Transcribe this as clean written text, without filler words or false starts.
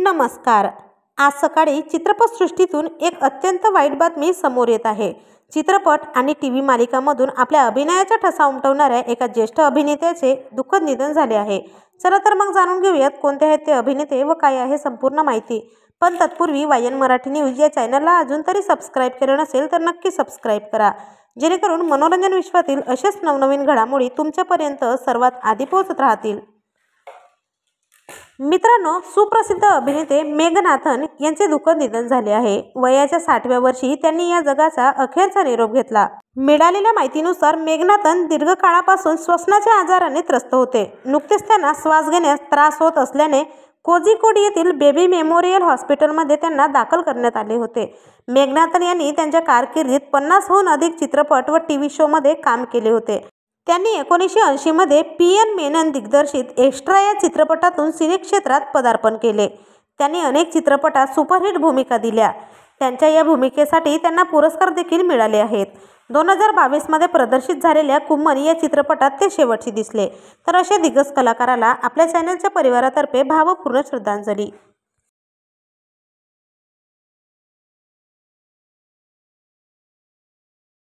नमस्कार। आज सकाळी चित्रपटसृष्टीतून एक अत्यंत वाईट बातमी समोर येत आहे। चित्रपट आणि टीव्ही मालिकांमधून आपल्या अभिनयाचा ठसा उमटवणाऱ्या एका ज्येष्ठ अभिनेत्याचे दुःखद निधन झाले आहे। चला तर मग जाणून घेऊयात कोणते आहेत ते अभिनेते व काय आहे संपूर्ण माहिती। पण तत्पूर्वी वायन मराठी न्यूज या चॅनलला अजून तरी सबस्क्राइब केले नसेल तर नक्की सबस्क्राइब करा, जेणेकरून मनोरंजन विश्वातील अशाच नवनवीन घडामोडी तुमच्यापर्यंत सर्वात आधी पोहोचत राहतील। मित्रांनो, सुप्रसिद्ध अभिनेते मेघनाथन यांचे दुःखद निधन झाले आहे। वयाच्या 60व्या वर्षी त्यांनी या जगाचा अखेरचा निरोप घेतला। मिळालेल्या माहितीनुसार मेघनाथन दीर्घकाळापासून श्वसनाच्या आजाराने त्रस्त होते। नुकतेच त्यांना श्वास घेण्यास त्रास होत असल्याने कोझिकोड येथील बेबी मेमोरियल हॉस्पिटलमध्ये त्यांना दाखल करण्यात आले होते। मेघनाथन यांनी त्यांच्या कारकिर्दीत 50हून अधिक चित्रपट व टीव्ही शोमध्ये काम केले होते। त्यांनी 1980 मध्ये पी.एन. मेनन दिग्दर्शित एक्स्ट्रा या चित्रपटातून सिनेक्षेत्रात पदार्पण केले। त्यांनी अनेक चित्रपटात सुपरहिट भूमिका दिल्या। त्यांच्या या भूमिकेसाठी त्यांना पुरस्कार देखील मिळाले आहेत। 2022 मध्ये प्रदर्शित झालेल्या कुम्मन या चित्रपटात ते शेवटचे दिसले। तर अशा दिग्गज कलाकाराला आपल्या चॅनलच्या परिवारातर्फे भावपूर्ण श्रद्धांजली।